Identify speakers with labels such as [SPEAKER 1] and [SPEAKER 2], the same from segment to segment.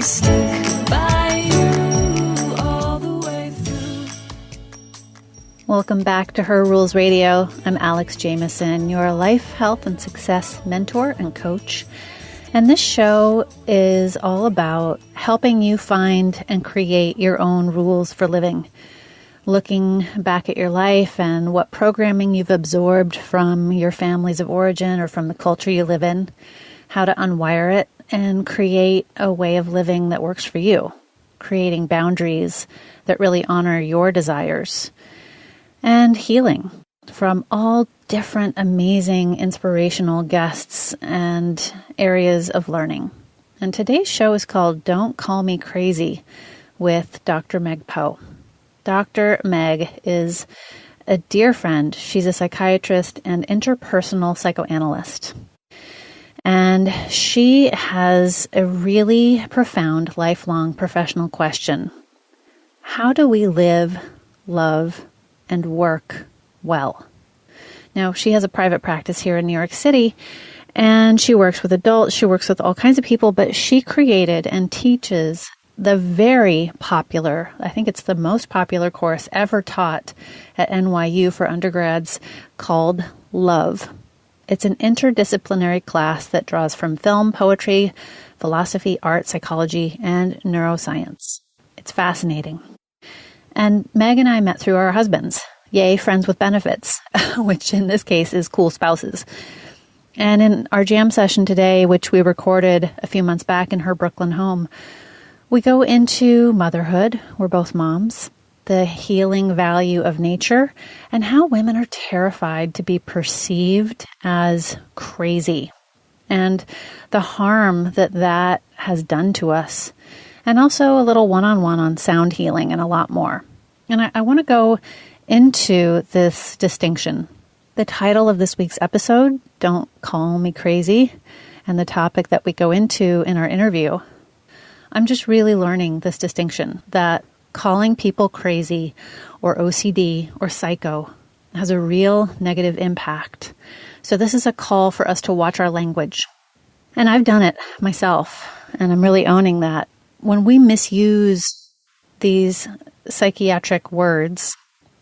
[SPEAKER 1] stick by you all the way through.
[SPEAKER 2] Welcome back to Her Rules Radio. I'm Alex Jamieson, your life, health, and success mentor and coach. And this show is all about helping you find and create your own rules for living. Looking back at your life and what programming you've absorbed from your families of origin or from the culture you live in, how to unwire it and create a way of living that works for you, creating boundaries that really honor your desires, and healing from all different amazing inspirational guests and areas of learning. And today's show is called Don't Call Me Crazy with Dr. Meg Poe. Dr. Meg is a dear friend. She's a psychiatrist and interpersonal psychoanalyst. And she has a really profound, lifelong professional question. How do we live, love, and work well? Now, she has a private practice here in New York City, and she works with adults. She works with all kinds of people, but she created and teaches the very popular, I think it's the most popular course ever taught at NYU for undergrads called Love. It's an interdisciplinary class that draws from film, poetry, philosophy, art, psychology, and neuroscience. It's fascinating. And Meg and I met through our husbands. Yay, friends with benefits, which in this case is cool spouses. And in our jam session today, which we recorded a few months back in her Brooklyn home, we go into motherhood, we're both moms, the healing value of nature, and how women are terrified to be perceived as crazy, and the harm that that has done to us, and also a little one-on-one on sound healing and a lot more. And I want to go into this distinction. The title of this week's episode, Don't Call Me Crazy, and the topic that we go into in our interview, I'm just really learning this distinction that calling people crazy or OCD or psycho has a real negative impact. So this is a call for us to watch our language. And I've done it myself, and I'm really owning that. When we misuse these psychiatric words,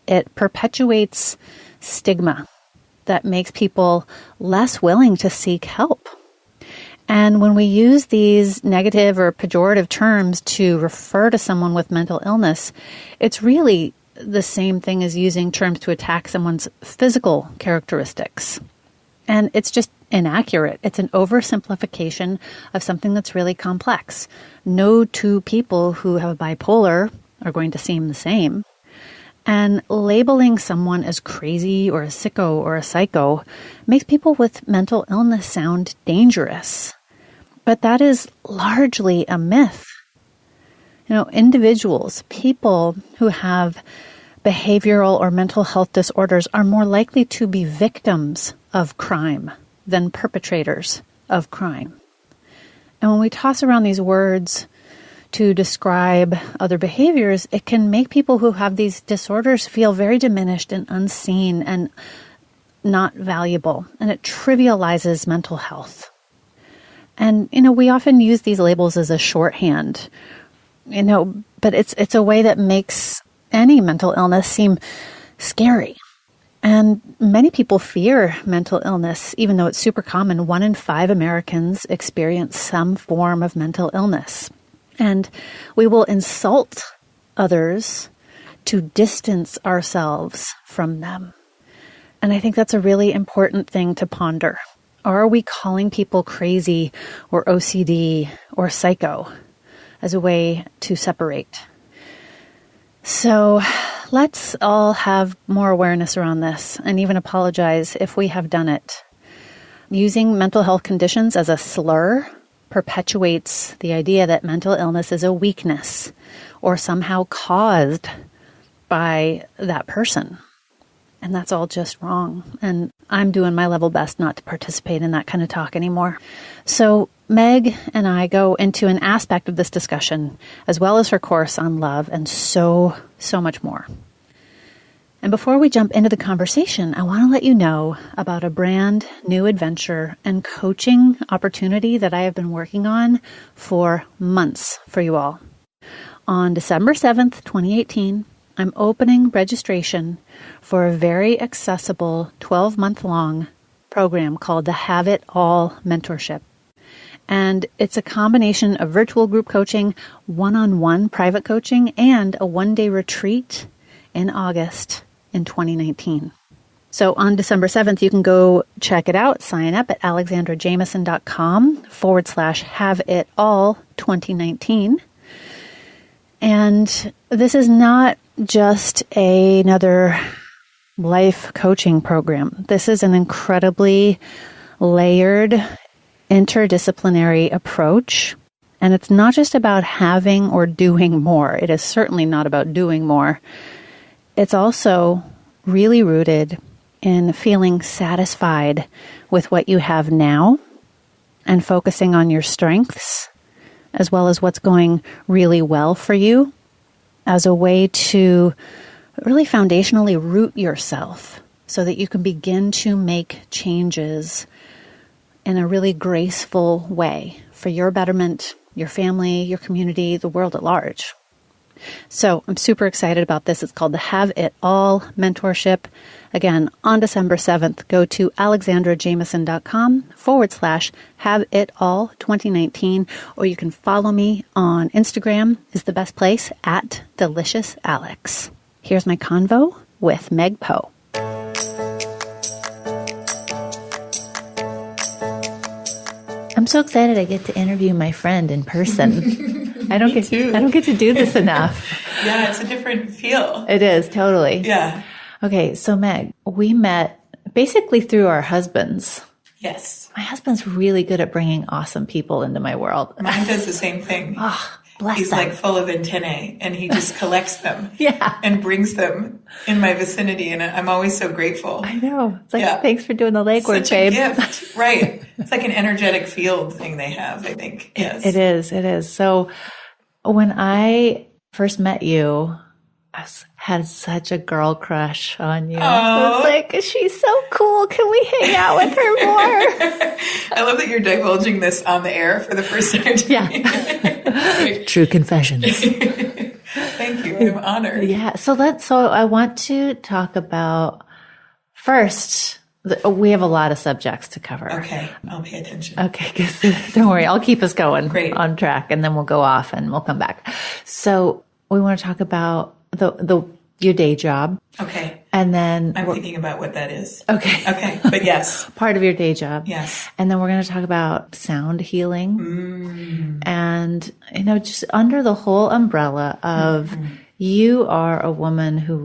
[SPEAKER 2] it perpetuates stigma that makes people less willing to seek help. And when we use these negative or pejorative terms to refer to someone with mental illness, it's really the same thing as using terms to attack someone's physical characteristics. And it's just inaccurate. It's an oversimplification of something that's really complex. No two people who have bipolar are going to seem the same. And labeling someone as crazy or a sicko or a psycho makes people with mental illness sound dangerous. But that is largely a myth. You know, individuals, people who have behavioral or mental health disorders are more likely to be victims of crime than perpetrators of crime. And when we toss around these words to describe other behaviors, it can make people who have these disorders feel very diminished and unseen and not valuable. And it trivializes mental health. And, we often use these labels as a shorthand, but it's a way that makes any mental illness seem scary. And many people fear mental illness, even though it's super common. 1 in 5 Americans experience some form of mental illness. And we will insult others to distance ourselves from them. And I think that's a really important thing to ponder. Are we calling people crazy or OCD or psycho as a way to separate? So let's all have more awareness around this and even apologize if we have done it. Using mental health conditions as a slur perpetuates the idea that mental illness is a weakness or somehow caused by that person. And that's all just wrong. And I'm doing my level best not to participate in that kind of talk anymore. So Meg and I go into an aspect of this discussion, as well as her course on love and so much more. And before we jump into the conversation, I want to let you know about a brand new adventure and coaching opportunity that I have been working on for months for you all. On December 7th, 2018, I'm opening registration for a very accessible 12-month-long program called the Have It All Mentorship. And it's a combination of virtual group coaching, one-on-one private coaching, and a one-day retreat in August in 2019. So on December 7th, you can go check it out. Sign up at alexandrajameson.com/have-it-all-2019. And this is not just another life coaching program. This is an incredibly layered, interdisciplinary approach. And it's not just about having or doing more. It is certainly not about doing more. It's also really rooted in feeling satisfied with what you have now and focusing on your strengths, as well as what's going really well for you, as a way to really foundationally root yourself so that you can begin to make changes in a really graceful way for your betterment, your family, your community, the world at large. So I'm super excited about this. It's called the Have It All Mentorship. Again, on December 7th, go to alexandrajameson.com/have-it-all-2019, or you can follow me on Instagram is the best place at DeliciousAlex. Here's my convo with Meg Poe. I'm so excited I get to interview my friend in person. I don't get to do this enough.
[SPEAKER 3] Yeah, it's a different feel.
[SPEAKER 2] It is, totally.
[SPEAKER 3] Yeah.
[SPEAKER 2] Okay, so Meg, we met basically through our husbands.
[SPEAKER 3] Yes.
[SPEAKER 2] My husband's really good at bringing awesome people into my world.
[SPEAKER 3] Mine does the same thing.
[SPEAKER 2] Oh, bless
[SPEAKER 3] He's
[SPEAKER 2] them.
[SPEAKER 3] like full of antennae, and he just collects them.
[SPEAKER 2] Yeah.
[SPEAKER 3] And brings them in my vicinity, and I'm always so grateful.
[SPEAKER 2] I know. It's like,
[SPEAKER 3] Yeah.
[SPEAKER 2] thanks for doing the legwork,
[SPEAKER 3] Such a
[SPEAKER 2] babe.
[SPEAKER 3] gift. Right. It's like an energetic field thing they have, I think. Yes.
[SPEAKER 2] It is. So when I first met you, I had such a girl crush on you. I was like, she's so cool. Can we hang out with her more?
[SPEAKER 3] I love that you're divulging this on the air for the first time.
[SPEAKER 2] Yeah. True confessions.
[SPEAKER 3] Thank you. I'm honored.
[SPEAKER 2] Yeah. So I want to talk about first, we have a lot of subjects to cover.
[SPEAKER 3] Okay. I'll pay attention.
[SPEAKER 2] Okay. Don't worry. I'll keep us going.
[SPEAKER 3] Great.
[SPEAKER 2] On track, and then we'll go off and we'll come back. So we want to talk about your day job.
[SPEAKER 3] Okay.
[SPEAKER 2] And then
[SPEAKER 3] I'm thinking about what that is.
[SPEAKER 2] Okay.
[SPEAKER 3] Okay. But yes.
[SPEAKER 2] Part of your day job.
[SPEAKER 3] Yes.
[SPEAKER 2] And then we're going to talk about sound healing. And, just under the whole umbrella of you are a woman who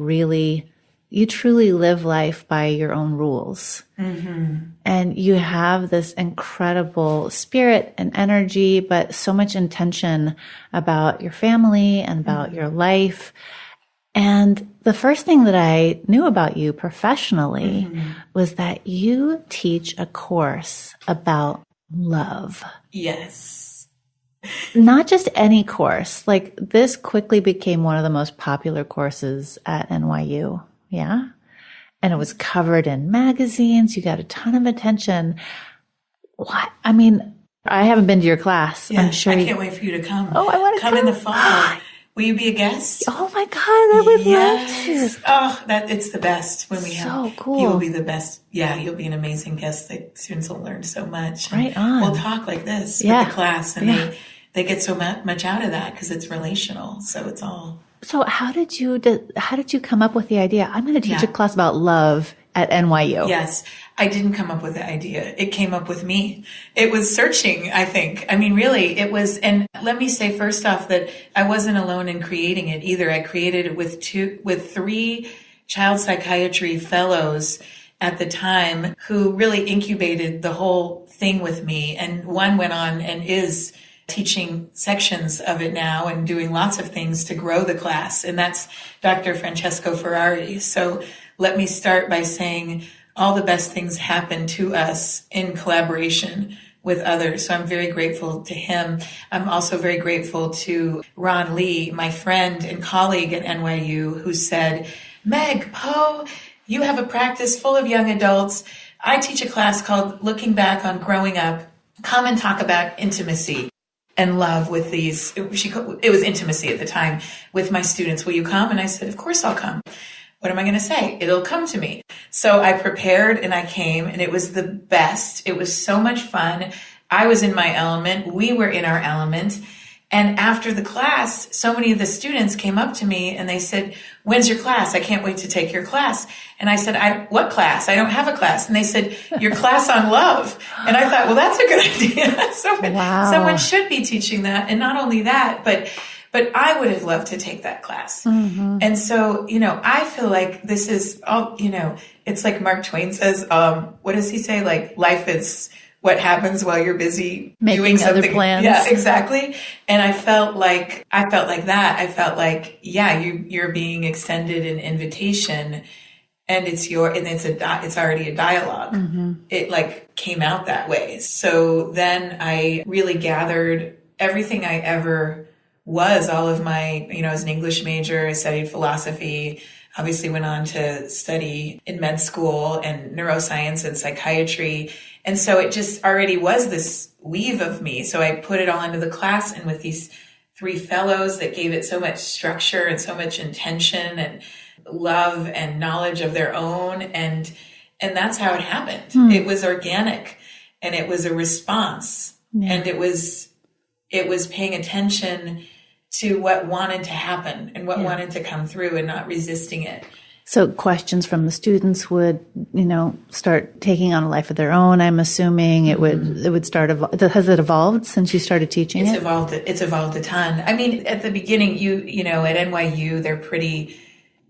[SPEAKER 2] you truly live life by your own rules. And you have this incredible spirit and energy, but so much intention about your family and about your life. And the first thing that I knew about you professionally was that you teach a course about love.
[SPEAKER 3] Yes.
[SPEAKER 2] Not just any course. Like, this quickly became one of the most popular courses at NYU. Yeah. And it was covered in magazines. You got a ton of attention. What? I mean, I haven't been to your class.
[SPEAKER 3] Yeah,
[SPEAKER 2] I'm sure.
[SPEAKER 3] I can't wait for you to come.
[SPEAKER 2] Oh, I want to
[SPEAKER 3] come in the fall. Will you be a guest?
[SPEAKER 2] Oh my God, I would love to.
[SPEAKER 3] Oh, it's the best when we have.
[SPEAKER 2] So cool.
[SPEAKER 3] You will be the best. Yeah, you'll be an amazing guest. The students will learn so much.
[SPEAKER 2] Right on.
[SPEAKER 3] We'll talk like this with the class, and they get so much out of that because it's relational. So it's all.
[SPEAKER 2] So how did you come up with the idea? I'm going to teach a class about love at NYU.
[SPEAKER 3] Yes. I didn't come up with the idea. It came up with me. It was searching, I think. I mean, really, it was, and let me say first off that I wasn't alone in creating it either. I created it with 3 child psychiatry fellows at the time who really incubated the whole thing with me. And one went on and is teaching sections of it now and doing lots of things to grow the class. And that's Dr. Francesco Ferrari. So let me start by saying all the best things happen to us in collaboration with others. So I'm very grateful to him. I'm also very grateful to Ron Lee, my friend and colleague at NYU, who said, Meg Poe, you have a practice full of young adults. I teach a class called Looking Back on Growing Up. Come and talk about intimacy and love with these. It was intimacy at the time with my students. Will you come? And I said, of course I'll come. What am I going to say? It'll come to me. So I prepared and I came, and it was the best. It was so much fun. I was in my element. We were in our element. And after the class, so many of the students came up to me and they said, when's your class? I can't wait to take your class. And I said, what class? I don't have a class. And they said, your class on love. And I thought, well, that's a good idea. Someone should be teaching that. And not only that, but I would have loved to take that class. Mm-hmm. And so, I feel like this is all, it's like Mark Twain says, what does he say? Like, life is what happens while you're busy
[SPEAKER 2] making
[SPEAKER 3] doing something.
[SPEAKER 2] Other plans.
[SPEAKER 3] Yeah, exactly. And I felt like that. I felt like, you're being extended an invitation, and it's already a dialogue. Mm-hmm. It like came out that way. So then I really gathered everything I ever was, all of my, as an English major, I studied philosophy, obviously went on to study in med school and neuroscience and psychiatry. And so it just already was this weave of me. So I put it all into the class, and with these 3 fellows that gave it so much structure and so much intention and love and knowledge of their own. And that's how it happened. It was organic, and it was a response. Yeah. And it was paying attention to what wanted to happen and what wanted to come through, and not resisting it.
[SPEAKER 2] So questions from the students would, start taking on a life of their own. I'm assuming it would start. Has it evolved since you started teaching it?
[SPEAKER 3] It's evolved a ton. I mean, at the beginning, at NYU, they're pretty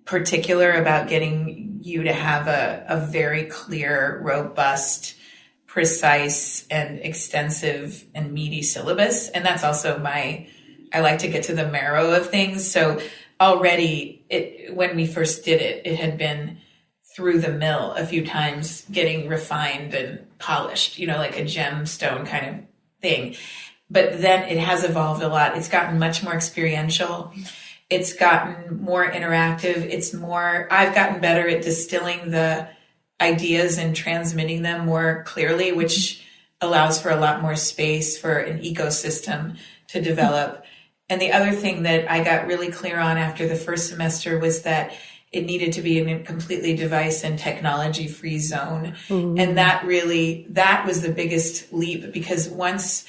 [SPEAKER 3] particular about getting you to have a very clear, robust, precise, and extensive and meaty syllabus. And that's also I like to get to the marrow of things. So already, when we first did it, it had been through the mill a few times, getting refined and polished, like a gemstone kind of thing. But then it has evolved a lot. It's gotten much more experiential. It's gotten more interactive. I've gotten better at distilling the ideas and transmitting them more clearly, which allows for a lot more space for an ecosystem to develop. And the other thing that I got really clear on after the first semester was that it needed to be in a completely device and technology free zone. Ooh. And that was the biggest leap, because once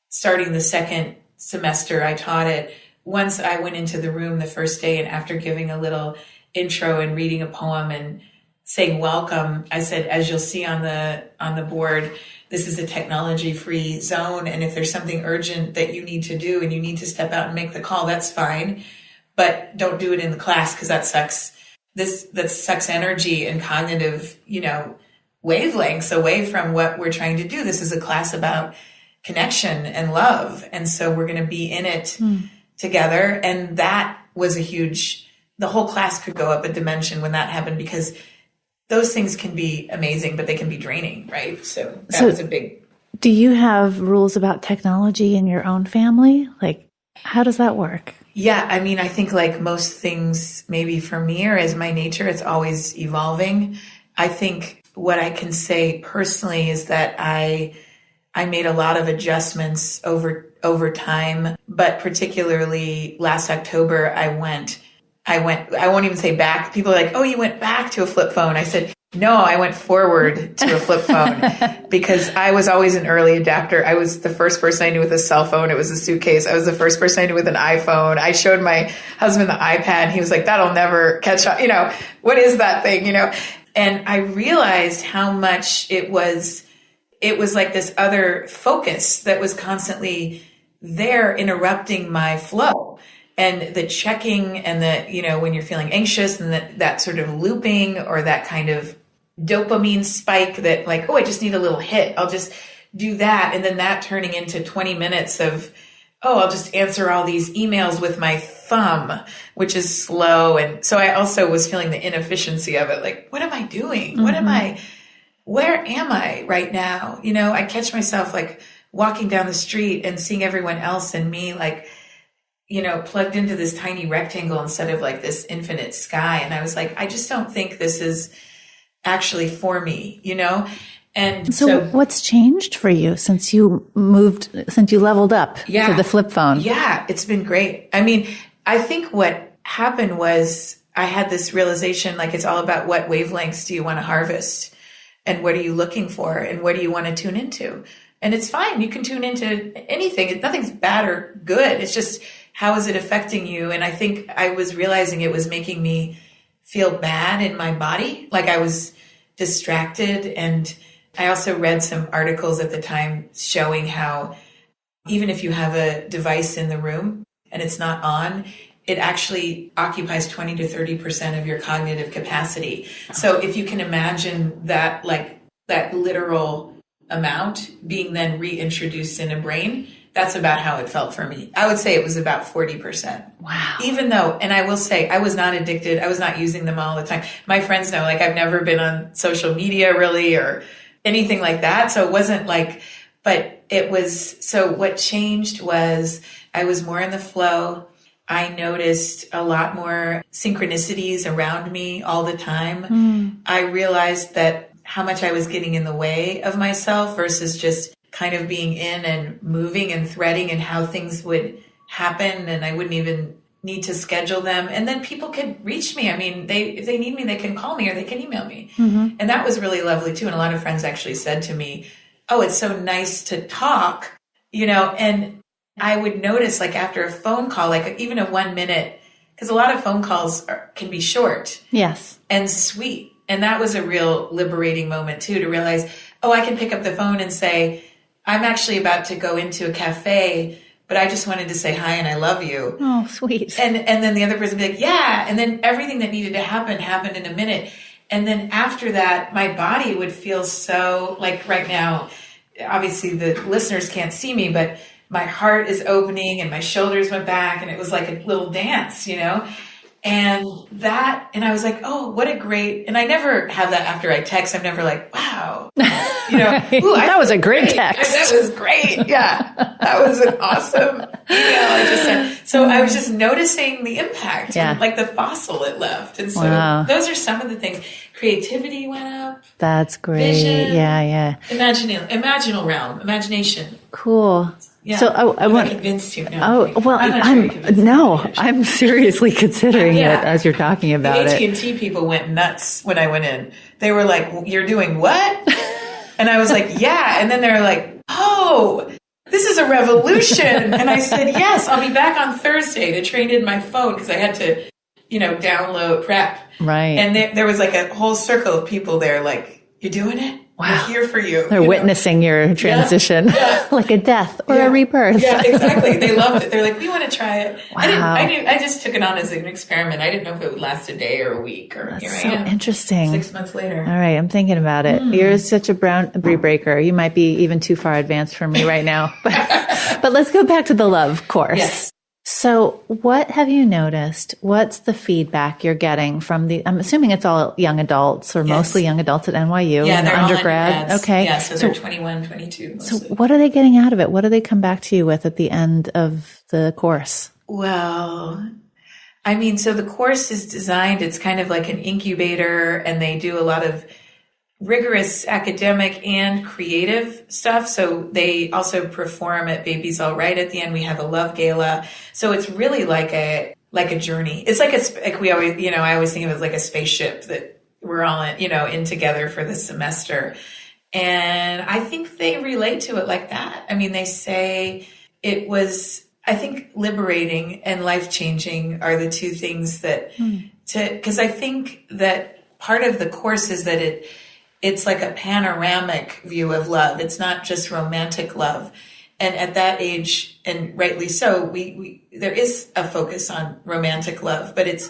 [SPEAKER 3] starting the second semester, I taught it. Once I went into the room the first day, and after giving a little intro and reading a poem and saying welcome, I said, as you'll see on the board, this is a technology-free zone, and if there's something urgent that you need to do and you need to step out and make the call, that's fine. But don't do it in the class, because that sucks. That sucks energy and cognitive, wavelengths away from what we're trying to do. This is a class about connection and love, and so we're going to be in it together. And that was the whole class could go up a dimension when that happened, because those things can be amazing, but they can be draining, right? So that was a big...
[SPEAKER 2] Do you have rules about technology in your own family? Like, how does that work?
[SPEAKER 3] Yeah, I mean, I think like most things, maybe for me or as my nature, it's always evolving. I think what I can say personally is that I made a lot of adjustments over time, but particularly last October, I won't even say back. People are like, oh, you went back to a flip phone. I said, no, I went forward to a flip phone because I was always an early adapter. I was the first person I knew with a cell phone. It was a suitcase. I was the first person I knew with an iPhone. I showed my husband the iPad. He was like, that'll never catch up. What is that thing? And I realized how much it was like this other focus that was constantly there interrupting my flow. And the checking and the, when you're feeling anxious and that sort of looping or that kind of dopamine spike that like, oh, I just need a little hit. I'll just do that. And then that turning into 20 minutes of, oh, I'll just answer all these emails with my thumb, which is slow. And so I also was feeling the inefficiency of it. Like, what am I doing? Mm-hmm. Where am I right now? I catch myself like walking down the street and seeing everyone else and me like plugged into this tiny rectangle instead of like this infinite sky. And I was like, I just don't think this is actually for me, And
[SPEAKER 2] so what's changed for you since you leveled up to the flip phone?
[SPEAKER 3] Yeah, it's been great. I mean, I think what happened was I had this realization, like, it's all about what wavelengths do you want to harvest and what are you looking for and what do you want to tune into? And it's fine. You can tune into anything. Nothing's bad or good. It's just, how is it affecting you? And I think I was realizing it was making me feel bad in my body. Like I was distracted. And I also read some articles at the time showing how even if you have a device in the room and it's not on, it actually occupies 20 to 30% of your cognitive capacity. So if you can imagine that, like that literal amount being then reintroduced in a brain, that's about how it felt for me. I would say it was about 40%.
[SPEAKER 2] Wow.
[SPEAKER 3] Even though, and I will say, I was not addicted. I was not using them all the time. My friends know, like, I've never been on social media really or anything like that. So it wasn't like, but it was, so what changed was I was more in the flow. I noticed a lot more synchronicities around me all the time. I realized that how much I was getting in the way of myself versus just kind of being in and moving and threading and how things would happen. And I wouldn't even need to schedule them. And then people could reach me. I mean, if they need me, they can call me or they can email me. Mm-hmm. And that was really lovely too. And a lot of friends actually said to me, oh, it's so nice to talk, and I would notice, like, after a phone call, like even a 1 minute, because a lot of phone calls can be short.
[SPEAKER 2] Yes.
[SPEAKER 3] And sweet. And that was a real liberating moment too, to realize, oh, I can pick up the phone and say, I'm actually about to go into a cafe, but I just wanted to say hi and I love you.
[SPEAKER 2] Oh, sweet.
[SPEAKER 3] And then the other person would be like, yeah. And then everything that needed to happen happened in a minute. And then after that, my body would feel so, like right now, obviously the listeners can't see me, but my heart is opening and my shoulders went back and it was like a little dance, And I was like, oh, what a great, and I never have that after I text. I'm never like, wow, ooh,
[SPEAKER 2] that was a great text.
[SPEAKER 3] That was great. Yeah. That was an awesome email I just sent. So I was just noticing the impact, like the fossil it left. And so those are some of the things. Creativity went up.
[SPEAKER 2] That's great.
[SPEAKER 3] Vision,
[SPEAKER 2] yeah.
[SPEAKER 3] Imaginal realm, imagination.
[SPEAKER 2] Cool.
[SPEAKER 3] Yeah.
[SPEAKER 2] So I want
[SPEAKER 3] convinced you.
[SPEAKER 2] No, I'm seriously considering it as you're talking about
[SPEAKER 3] the
[SPEAKER 2] it.
[SPEAKER 3] AT&T people went nuts when I went in. They were like, "You're doing what?" And I was like, "Yeah." And then they were like, "Oh, this is a revolution." And I said, "Yes, I'll be back on Thursday to trade in my phone because I had to, download prep."
[SPEAKER 2] Right.
[SPEAKER 3] And there was like a whole circle of people there, like, "You're doing it?
[SPEAKER 2] Wow.
[SPEAKER 3] We're here for you."
[SPEAKER 2] They're witnessing your transition, like a death or a rebirth.
[SPEAKER 3] Yeah, exactly. They loved it. They're like, we want to try it.
[SPEAKER 2] Wow.
[SPEAKER 3] I just took it on as an experiment. I didn't know if it would last a day or a week. Or
[SPEAKER 2] That's
[SPEAKER 3] here
[SPEAKER 2] so
[SPEAKER 3] I am,
[SPEAKER 2] interesting.
[SPEAKER 3] 6 months later.
[SPEAKER 2] All right, I'm thinking about it. You're such a boundary breaker. You might be even too far advanced for me right now. But let's go back to the love course.
[SPEAKER 3] Yes.
[SPEAKER 2] So what have you noticed? What's the feedback you're getting from I'm assuming it's all young adults or mostly young adults at NYU.
[SPEAKER 3] Yeah, they're
[SPEAKER 2] undergrad.
[SPEAKER 3] all undergrads.
[SPEAKER 2] Okay.
[SPEAKER 3] Yeah, so they're 21, 22 mostly.
[SPEAKER 2] So what are they getting out of it? What do they come back to you with at the end of the course?
[SPEAKER 3] Well, I mean, so the course is designed, it's kind of like an incubator, and they do a lot of rigorous academic and creative stuff. So they also perform at Baby's All Right at the end. We have a love gala. So it's really like a journey. It's like we always, I always think of it as like a spaceship that we're all in together for the semester. And I think they relate to it like that. I mean, they say it was, I think liberating and life-changing are the two things that because I think that part of the course is that it's like a panoramic view of love. It's not just romantic love. And at that age, and rightly so, there is a focus on romantic love, but it's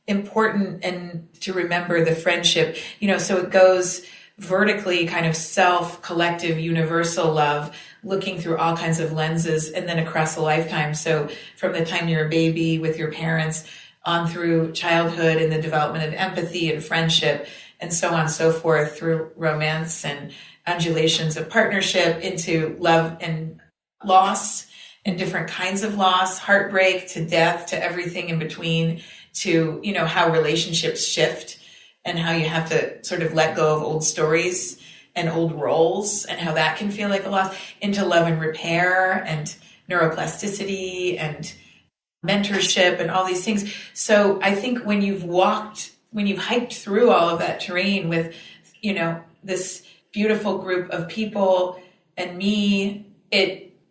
[SPEAKER 3] important and to remember the friendship, so it goes vertically, kind of self, collective, universal love, looking through all kinds of lenses, and then across a lifetime. So from the time you're a baby with your parents on through childhood and the development of empathy and friendship, and so on and so forth, through romance and undulations of partnership into love and loss and different kinds of loss, heartbreak to death to everything in between, to, you know, how relationships shift and how you have to sort of let go of old stories and old roles and how that can feel like a loss, into love and repair and neuroplasticity and mentorship and all these things. So I think when you've hiked through all of that terrain with, you know, this beautiful group of people and me,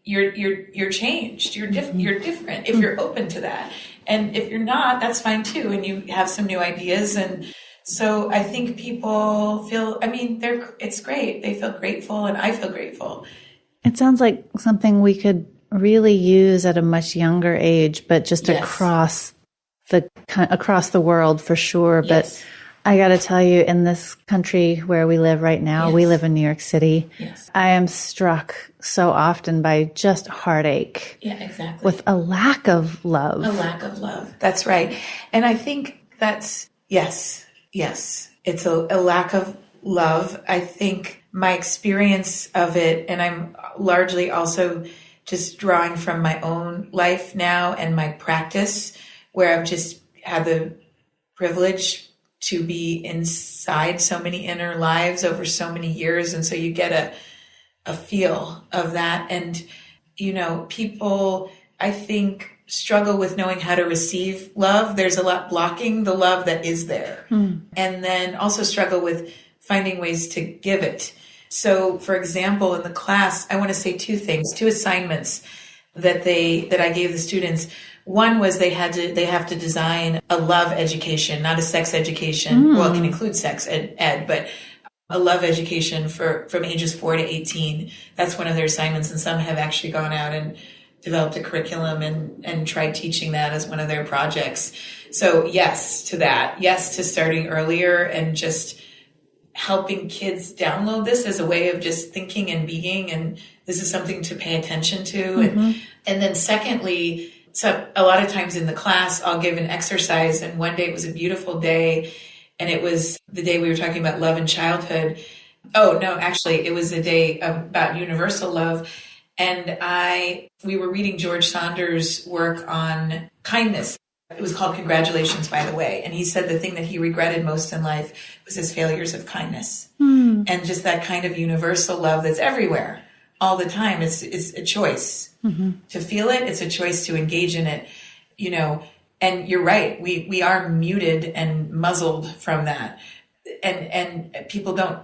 [SPEAKER 3] you're changed. You're different if you're open to that. And if you're not, that's fine too. And you have some new ideas. And so I think people feel, I mean, it's great. They feel grateful and I feel grateful.
[SPEAKER 2] It sounds like something we could really use at a much younger age, but just
[SPEAKER 3] Yes.
[SPEAKER 2] across the world for sure.
[SPEAKER 3] Yes.
[SPEAKER 2] But I got to tell you, in this country where we live right now,
[SPEAKER 3] Yes.
[SPEAKER 2] we live in New York City.
[SPEAKER 3] Yes.
[SPEAKER 2] I am struck so often by just heartache.
[SPEAKER 3] Yeah, exactly.
[SPEAKER 2] With a lack of love.
[SPEAKER 3] A lack of love. That's right. And I think that's, yes. It's a lack of love. I think my experience of it, and I'm largely also just drawing from my own life now and my practice, where I've just had the privilege to be inside so many inner lives over so many years. And so you get a feel of that. And, you know, people, I think, struggle with knowing how to receive love. There's a lot blocking the love that is there. And then also struggle with finding ways to give it. So, for example, in the class, I want to say two assignments that I gave the students. One was they have to design a love education, not a sex education. Well, it can include sex ed, but a love education from ages 4 to 18. That's one of their assignments. And some have actually gone out and developed a curriculum and tried teaching that as one of their projects. So yes to that. Yes to starting earlier and just helping kids download this as a way of just thinking and being. And this is something to pay attention to. And then secondly, so a lot of times in the class, I'll give an exercise. And one day it was a beautiful day. And it was the day we were talking about love and childhood. Oh, no, actually, it was a day about universal love. And we were reading George Saunders' work on kindness. It was called Congratulations, by the way. And he said the thing that he regretted most in life was his failures of kindness. And just that kind of universal love that's everywhere all the time. It's a choice to feel it. It's a choice to engage in it, you know. And you're right. We are muted and muzzled from that. And people don't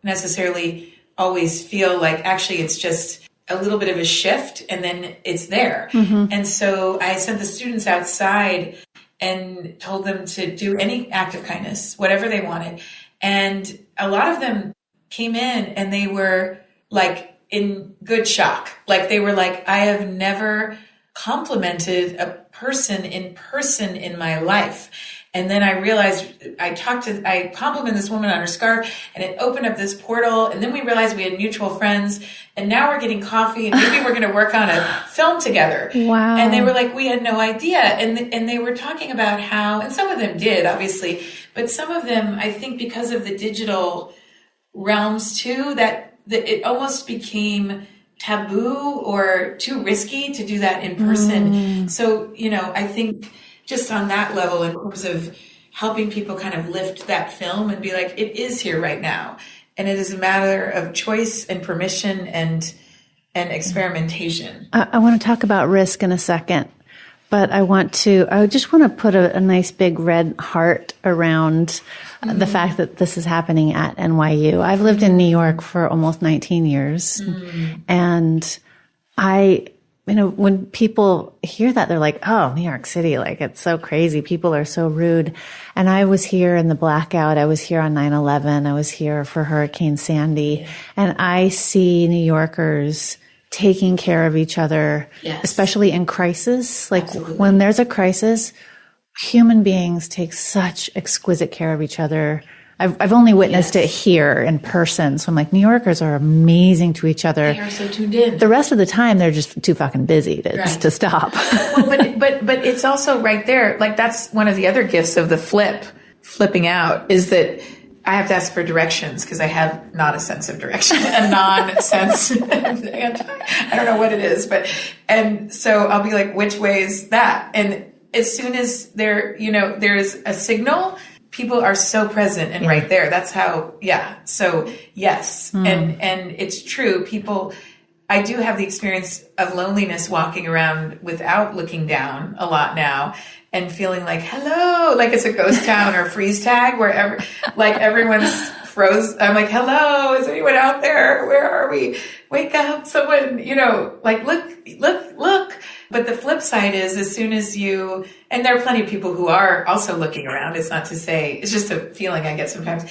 [SPEAKER 3] necessarily always feel like actually it's just a little bit of a shift and then it's there. And so I sent the students outside and told them to do any act of kindness, whatever they wanted. And a lot of them came in and they were like in good shock. Like they were like, I have never complimented a person in my life. And then I realized I complimented this woman on her scarf and it opened up this portal. And then we realized we had mutual friends and now we're getting coffee and maybe we're going to work on a film together.
[SPEAKER 2] Wow.
[SPEAKER 3] And they were like, we had no idea. And they were talking about how, and some of them did obviously, but some of them, I think because of the digital realms too, that it almost became taboo or too risky to do that in person. So, you know, I think just on that level, in terms of helping people kind of lift that film and be like, it is here right now. And it is a matter of choice and permission and experimentation.
[SPEAKER 2] I want to talk about risk in a second, but I just want to put a nice big red heart around the fact that this is happening at NYU. I've lived in New York for almost 19 years. And when people hear that, they're like, oh, New York City, like it's so crazy. People are so rude. And I was here in the blackout. I was here on 9/11. I was here for Hurricane Sandy. And I see New Yorkers taking care of each other, especially in crisis. Like when there's a crisis, human beings take such exquisite care of each other. I've only witnessed it here in person. So I'm like, New Yorkers are amazing to each other.
[SPEAKER 3] They are so tuned in.
[SPEAKER 2] The rest of the time, they're just too fucking busy to stop.
[SPEAKER 3] Well, but it's also right there. Like that's one of the other gifts of the flipping out is that I have to ask for directions because I have not a sense of direction, a non-sense. I don't know what it is, and so I'll be like, which way is that? And as soon as there's a signal, people are so present and right there. That's how, So yes. And it's true. I do have the experience of loneliness walking around without looking down a lot now and feeling like, hello, like it's a ghost town or freeze tag wherever, like everyone's froze. I'm like, hello, is anyone out there? Where are we? Wake up, someone, like, look. But the flip side is as soon as and there are plenty of people who are also looking around. It's not to say, it's just a feeling I get sometimes.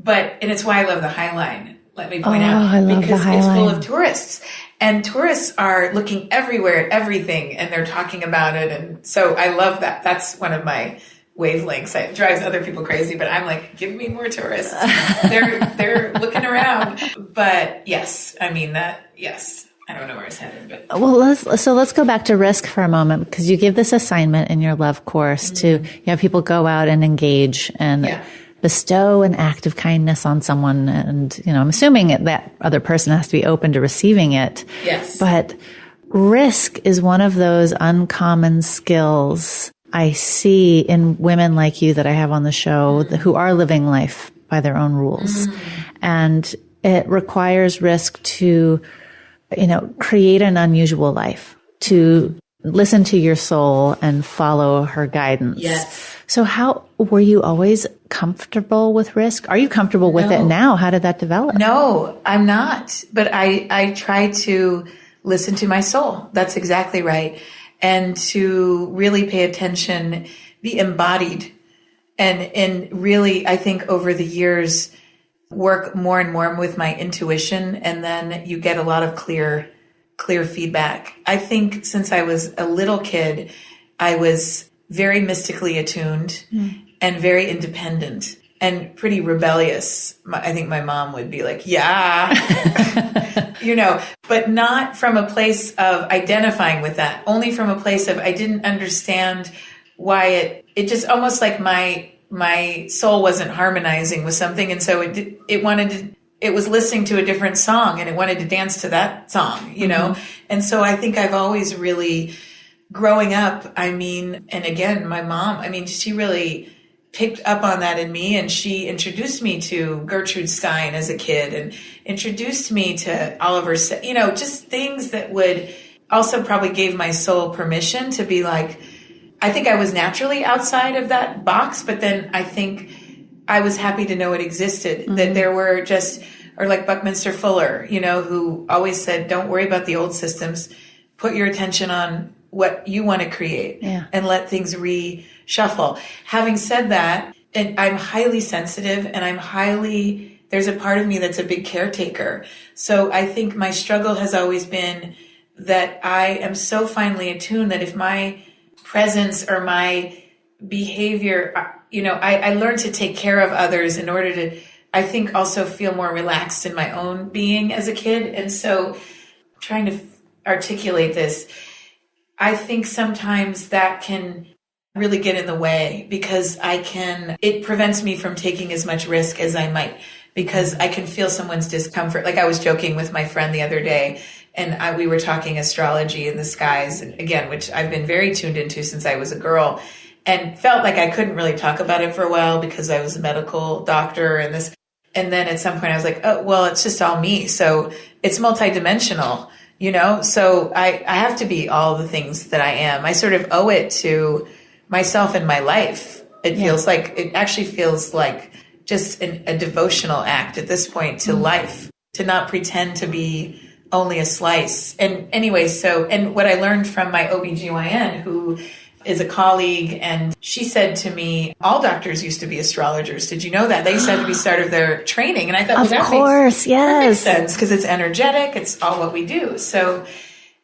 [SPEAKER 3] And it's why I love the High Line. Let me point out,
[SPEAKER 2] I love
[SPEAKER 3] because
[SPEAKER 2] the High
[SPEAKER 3] it's full
[SPEAKER 2] Line.
[SPEAKER 3] of tourists, and tourists are looking everywhere at everything, and they're talking about it. And so I love that. That's one of my wavelengths. It drives other people crazy, but I'm like, give me more tourists. They're looking around. But yes, I mean that. Yes. I don't know where it's headed, but
[SPEAKER 2] Well, let's go back to risk for a moment, because you give this assignment in your love course to have people go out and engage and bestow an act of kindness on someone. And, I'm assuming that other person has to be open to receiving it.
[SPEAKER 3] Yes.
[SPEAKER 2] But risk is one of those uncommon skills I see in women like you that I have on the show who are living life by their own rules. And it requires risk to create an unusual life, to listen to your soul and follow her guidance.
[SPEAKER 3] Yes.
[SPEAKER 2] So how were you always comfortable with risk? Are you comfortable with it now? How did that develop?
[SPEAKER 3] No, I'm not. But I try to listen to my soul. That's exactly right. And to really pay attention, be embodied. And really, I think over the years, work more and more with my intuition, and then you get a lot of clear feedback. I think since I was a little kid, I was very mystically attuned and very independent and pretty rebellious. I think my mom would be like, but not from a place of identifying with that, only from a place of I didn't understand why it just almost like my soul wasn't harmonizing with something. And so it was listening to a different song and it wanted to dance to that song, And so I think I've always really, growing up, and again, my mom, she really picked up on that in me, and she introduced me to Gertrude Stein as a kid and introduced me to Oliver, just things that would also probably gave my soul permission to be like, I think I was naturally outside of that box, but then I think I was happy to know it existed, that there were or like Buckminster Fuller, who always said, don't worry about the old systems, put your attention on what you want to create and let things reshuffle. Having said that, and I'm highly sensitive and there's a part of me that's a big caretaker. So I think my struggle has always been that I am so finely attuned that if my presence or my behavior, I learned to take care of others in order to, I think, also feel more relaxed in my own being as a kid. And so trying to articulate this, I think sometimes that can really get in the way because it prevents me from taking as much risk as I might, because I can feel someone's discomfort. Like I was joking with my friend the other day, and we were talking astrology in the skies, again, which I've been very tuned into since I was a girl, and felt like I couldn't really talk about it for a while because I was a medical doctor and this. And then at some point I was like, oh, well, it's just all me. So it's multidimensional, so I have to be all the things that I am. I sort of owe it to myself and my life. It actually feels like just a devotional act at this point to life, to not pretend to be only a slice. And anyway, and what I learned from my OBGYN, who is a colleague, and she said to me, all doctors used to be astrologers. Did you know that? They used to have to be start of their training. And I thought,
[SPEAKER 2] of course, yes.
[SPEAKER 3] Perfect sense, because it's energetic. It's all what we do. So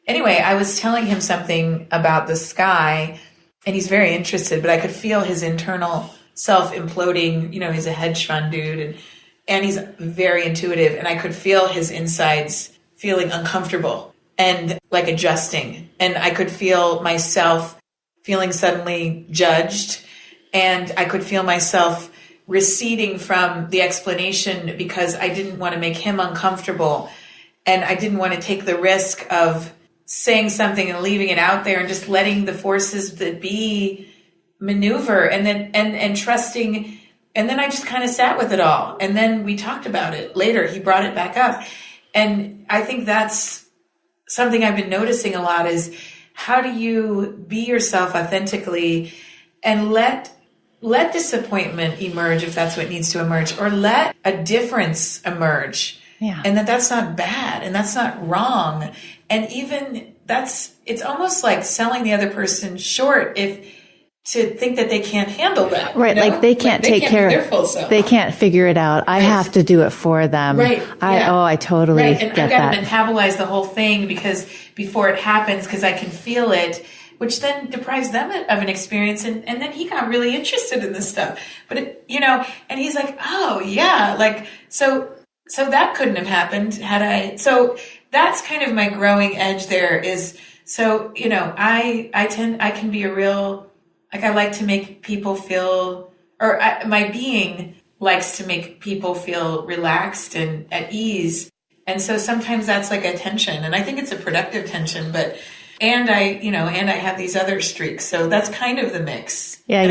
[SPEAKER 3] anyway, I was telling him something about the sky, and he's very interested, but I could feel his internal self imploding. He's a hedge fund dude, and he's very intuitive, and I could feel his insides feeling uncomfortable and like adjusting. And I could feel myself feeling suddenly judged, and I could feel myself receding from the explanation because I didn't want to make him uncomfortable. And I didn't want to take the risk of saying something and leaving it out there and just letting the forces that be maneuver and trusting. And then I just kind of sat with it all. And then we talked about it later. He brought it back up. And I think that's something I've been noticing a lot is how do you be yourself authentically and let disappointment emerge if that's what needs to emerge, or let a difference emerge.
[SPEAKER 2] Yeah.
[SPEAKER 3] And that's not bad and that's not wrong. And even it's almost like selling the other person short to think that they can't handle that.
[SPEAKER 2] Right.
[SPEAKER 3] You know?
[SPEAKER 2] Like they can't take care
[SPEAKER 3] of it.
[SPEAKER 2] They can't figure it out. I have to do it for them.
[SPEAKER 3] Right.
[SPEAKER 2] I totally
[SPEAKER 3] right. And
[SPEAKER 2] get
[SPEAKER 3] I've got
[SPEAKER 2] that.
[SPEAKER 3] to metabolize the whole thing because before it happens, because I can feel it, which then deprives them of an experience. And then he got really interested in this stuff. But, and he's like, oh, yeah. Like, so that couldn't have happened had I. So that's kind of my growing edge there is, so, I can be a real, like I like to make people feel, my being likes to make people feel relaxed and at ease. And so sometimes that's like a tension, and I think it's a productive tension, and I have these other streaks. So that's kind of the mix.
[SPEAKER 2] Yeah.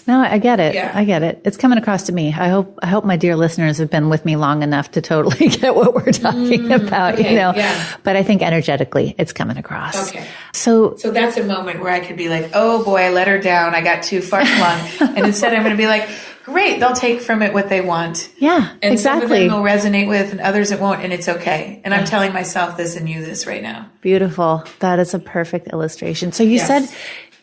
[SPEAKER 2] No, I get it.
[SPEAKER 3] Yeah.
[SPEAKER 2] I get it. It's coming across to me. I hope my dear listeners have been with me long enough to totally get what we're talking about,
[SPEAKER 3] okay, yeah.
[SPEAKER 2] But I think energetically it's coming across.
[SPEAKER 3] Okay.
[SPEAKER 2] So
[SPEAKER 3] that's a moment where I could be like, oh boy, I let her down. I got too far flung. And instead I'm going to be like, great, they'll take from it what they want.
[SPEAKER 2] Yeah,
[SPEAKER 3] and
[SPEAKER 2] exactly.
[SPEAKER 3] Some of them will resonate with and others it won't, and it's okay. And I'm telling myself this and you this right now.
[SPEAKER 2] Beautiful. That is a perfect illustration. So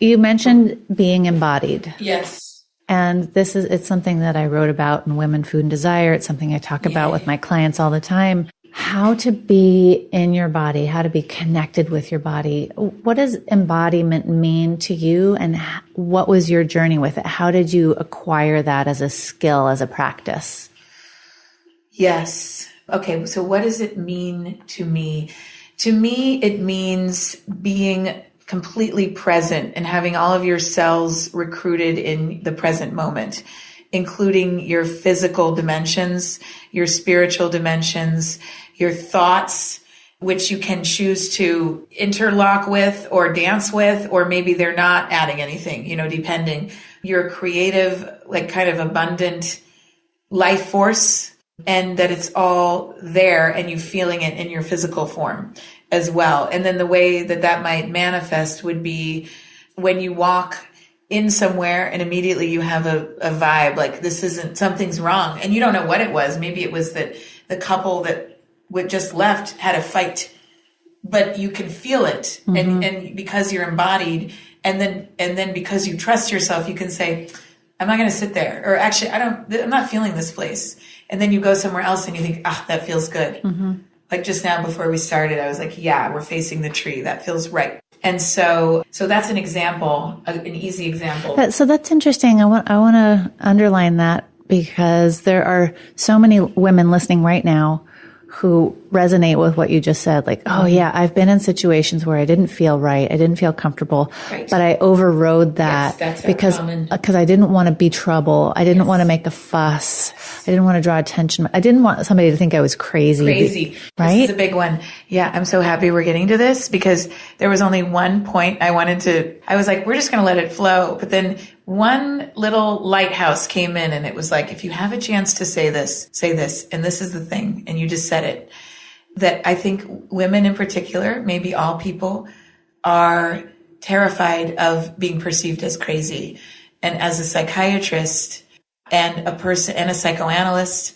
[SPEAKER 2] you mentioned being embodied.
[SPEAKER 3] Yes.
[SPEAKER 2] And it's something that I wrote about in Women, Food and Desire. It's something I talk about with my clients all the time. How to be in your body, how to be connected with your body. What does embodiment mean to you, and what was your journey with it? How did you acquire that as a skill, as a practice?
[SPEAKER 3] Yes. Okay. So what does it mean to me? To me, it means being completely present and having all of your cells recruited in the present moment, including your physical dimensions, your spiritual dimensions, your thoughts, which you can choose to interlock with or dance with, or maybe they're not adding anything, depending. Your creative, like kind of abundant life force, and that it's all there and you feeling it in your physical form as well. And then the way that might manifest would be when you walk in somewhere and immediately you have a vibe like something's wrong, and you don't know what it was. Maybe it was that the couple that just left had a fight, but you can feel it. Mm-hmm. And because you're embodied, and then because you trust yourself, you can say, I'm not going to sit there, or actually I'm not feeling this place. And then you go somewhere else and you think, that feels good. Mm-hmm. Like just now before we started, I was like, yeah, we're facing the tree. That feels right. And so that's an example, an easy example.
[SPEAKER 2] So that's interesting. I want to underline that, because there are so many women listening right now who resonate with what you just said. Like, oh yeah, I've been in situations where I didn't feel right. I didn't feel comfortable, but I overrode that because I didn't want to be trouble. I didn't want to make a fuss. I didn't want to draw attention. I didn't want somebody to think I was crazy. Right?
[SPEAKER 3] This is a big one. Yeah. I'm so happy we're getting to this, because there was only one point I was like, we're just going to let it flow. But then one little lighthouse came in, and it was like, if you have a chance to say this, and this is the thing. And you just said it, that I think women in particular, maybe all people, are terrified of being perceived as crazy. And as a psychiatrist and a person and a psychoanalyst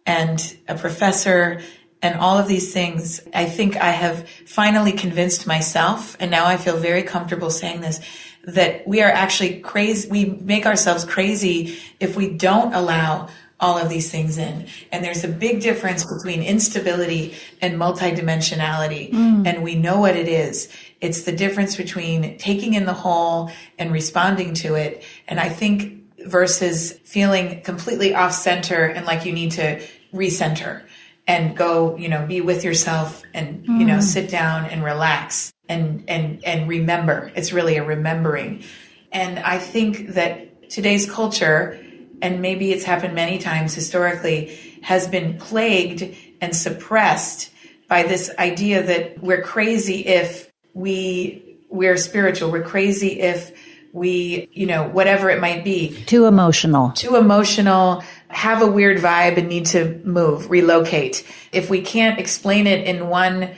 [SPEAKER 3] and a professor and all of these things, I think I have finally convinced myself, and now I feel very comfortable saying this, that we are actually crazy. We make ourselves crazy if we don't allow all of these things in. And there's a big difference between instability and multidimensionality. And we know what it is. It's the difference between taking in the whole and responding to it. And I think versus feeling completely off center and like you need to recenter and go, be with yourself and, sit down and relax and remember. It's really a remembering. And I think that today's culture and maybe it's happened many times historically, has been plagued and suppressed by this idea that we're crazy if we're spiritual. We're crazy if we, whatever it might be.
[SPEAKER 2] Too emotional,
[SPEAKER 3] have a weird vibe and need to move, relocate. If we can't explain it in one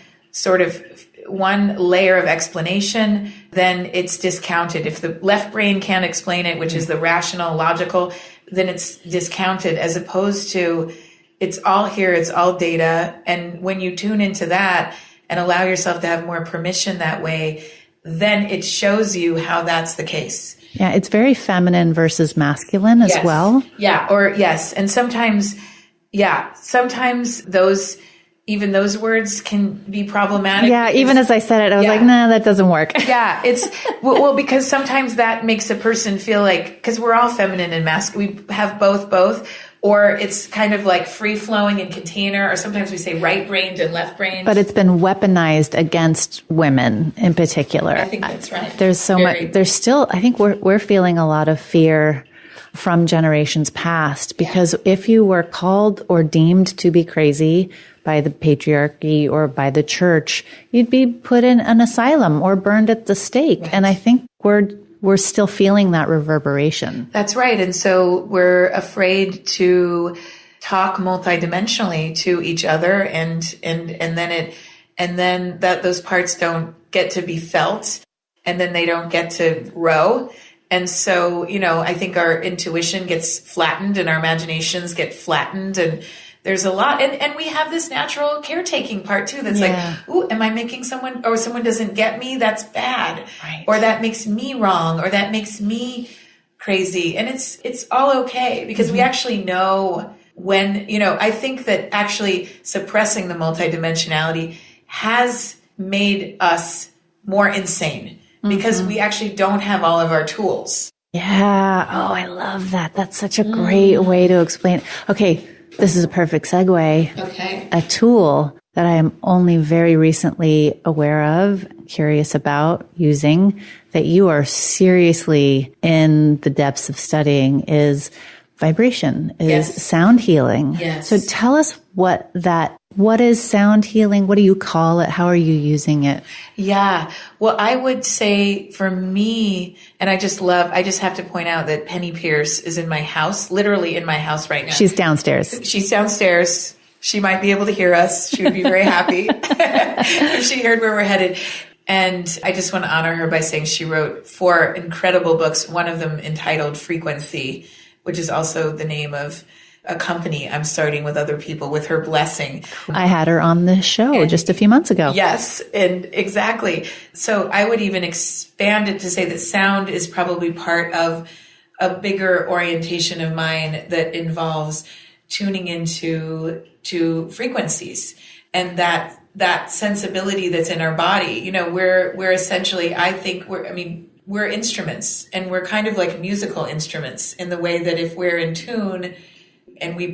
[SPEAKER 3] layer of explanation, then it's discounted. If the left brain can't explain it, which is the rational, logical, then it's discounted, as opposed to it's all here, it's all data. And when you tune into that and allow yourself to have more permission that way, then it shows you how that's the case.
[SPEAKER 2] Yeah, it's very feminine versus masculine as well.
[SPEAKER 3] Yeah, and sometimes those words can be problematic.
[SPEAKER 2] Yeah, even as I said it, I was like, nah, that doesn't work.
[SPEAKER 3] Yeah, it's, because sometimes that makes a person feel like, because we're all feminine and masculine, we have both, or it's kind of like free-flowing and container, or sometimes we say right-brained and left-brained.
[SPEAKER 2] But it's been weaponized against women in particular.
[SPEAKER 3] I think that's right.
[SPEAKER 2] There's so much, there's still, I think we're feeling a lot of fear from generations past, because if you were called or deemed to be crazy by the patriarchy or by the church, you'd be put in an asylum or burned at the stake. Right. And I think we're still feeling that reverberation.
[SPEAKER 3] That's right. And so we're afraid to talk multidimensionally to each other, and then those parts don't get to be felt, and then they don't get to grow. And so, I think our intuition gets flattened and our imaginations get flattened, and there's a lot. And we have this natural caretaking part too. That's like, ooh, am I making someone doesn't get me? That's bad.
[SPEAKER 2] Right.
[SPEAKER 3] Or that makes me wrong, or that makes me crazy. And it's all okay, because we actually know when, I think that actually suppressing the multidimensionality has made us more insane, because we actually don't have all of our tools.
[SPEAKER 2] Yeah. Oh, I love that. That's such a great way to explain. Okay. This is a perfect segue.
[SPEAKER 3] Okay.
[SPEAKER 2] A tool that I am only very recently aware of, curious about using, that you are seriously in the depths of studying, is vibration, is sound healing.
[SPEAKER 3] Yes.
[SPEAKER 2] So tell us what is sound healing? What do you call it? How are you using it?
[SPEAKER 3] Yeah. Well, I would say for me, and I just have to point out that Penny Pierce is in my house, literally in my house right now.
[SPEAKER 2] She's downstairs.
[SPEAKER 3] She might be able to hear us. She would be very happy if she heard where we're headed. And I just want to honor her by saying she wrote 4 incredible books, one of them entitled Frequency, which is also the name of a company I'm starting with other people, with her blessing.
[SPEAKER 2] I had her on the show just a few months ago.
[SPEAKER 3] Yes, and exactly. So I would even expand it to say that sound is probably part of a bigger orientation of mine that involves tuning into frequencies, and that sensibility that's in our body. We're essentially, I think we're instruments, and we're kind of like musical instruments, in the way that if we're in tune and we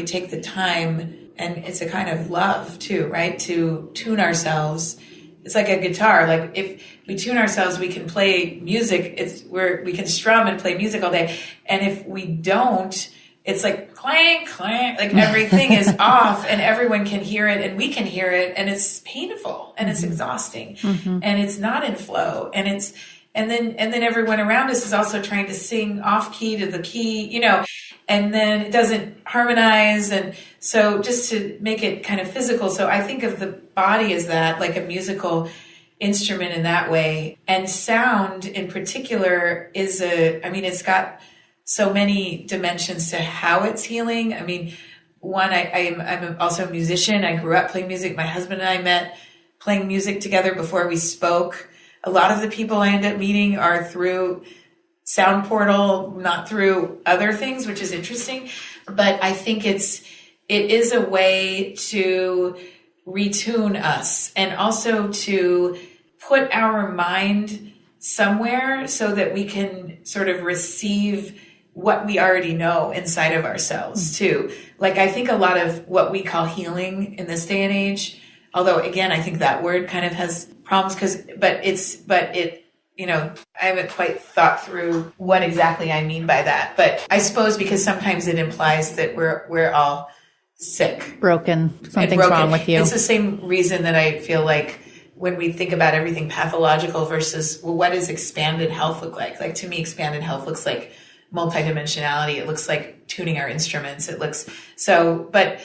[SPEAKER 3] take the time, and it's a kind of love too, right? To tune ourselves. It's like a guitar. Like if we tune ourselves, we can play music. We can strum and play music all day. And if we don't, it's like clank, clank, like everything is off, and everyone can hear it, and we can hear it, and it's painful, and it's exhausting, and it's not in flow, and then everyone around us is also trying to sing off key to the key, and then it doesn't harmonize. And so just to make it kind of physical. So I think of the body as that, like a musical instrument in that way. And sound in particular it's got so many dimensions to how it's healing. I'm also a musician. I grew up playing music. My husband and I met playing music together before we spoke. A lot of the people I end up meeting are through Sound Portal, not through other things, which is interesting. But I think it is a way to retune us, and also to put our mind somewhere so that we can sort of receive what we already know inside of ourselves too. Like, I think a lot of what we call healing in this day and age, although again, I think that word kind of has problems, but I haven't quite thought through what exactly I mean by that. But I suppose because sometimes it implies that we're all sick.
[SPEAKER 2] Broken. Something's wrong with you.
[SPEAKER 3] It's the same reason that I feel like when we think about everything pathological versus, well, what does expanded health look like? Like, to me, expanded health looks like multidimensionality. It looks like tuning our instruments. It looks so, but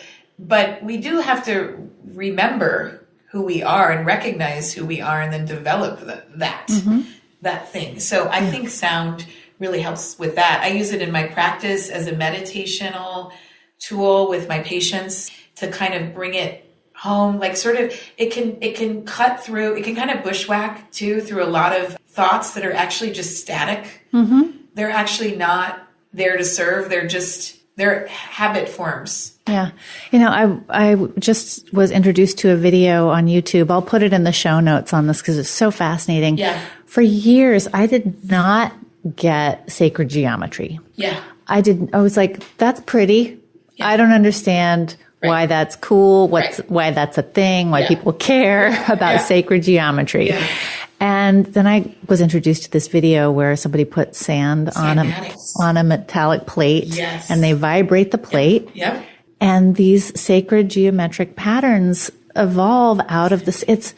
[SPEAKER 3] we do have to remember who we are and recognize who we are and then develop that thing. So I think sound really helps with that. I use it in my practice as a meditational tool with my patients to kind of bring it home. Like, sort of, it can cut through, it can kind of bushwhack too through a lot of thoughts that are actually just static. They're actually not there to serve. They're habit forms.
[SPEAKER 2] Yeah. I just was introduced to a video on YouTube. I'll put it in the show notes on this because it's so fascinating.
[SPEAKER 3] Yeah.
[SPEAKER 2] For years, I did not get sacred geometry.
[SPEAKER 3] Yeah.
[SPEAKER 2] I was like, that's pretty.
[SPEAKER 3] Yeah.
[SPEAKER 2] I don't understand why that's cool, why that's a thing, why people care about sacred geometry. Yeah. And then I was introduced to this video where somebody put sand on a metallic plate, and they vibrate the plate.
[SPEAKER 3] Yep.
[SPEAKER 2] And these sacred geometric patterns evolve out of this. It's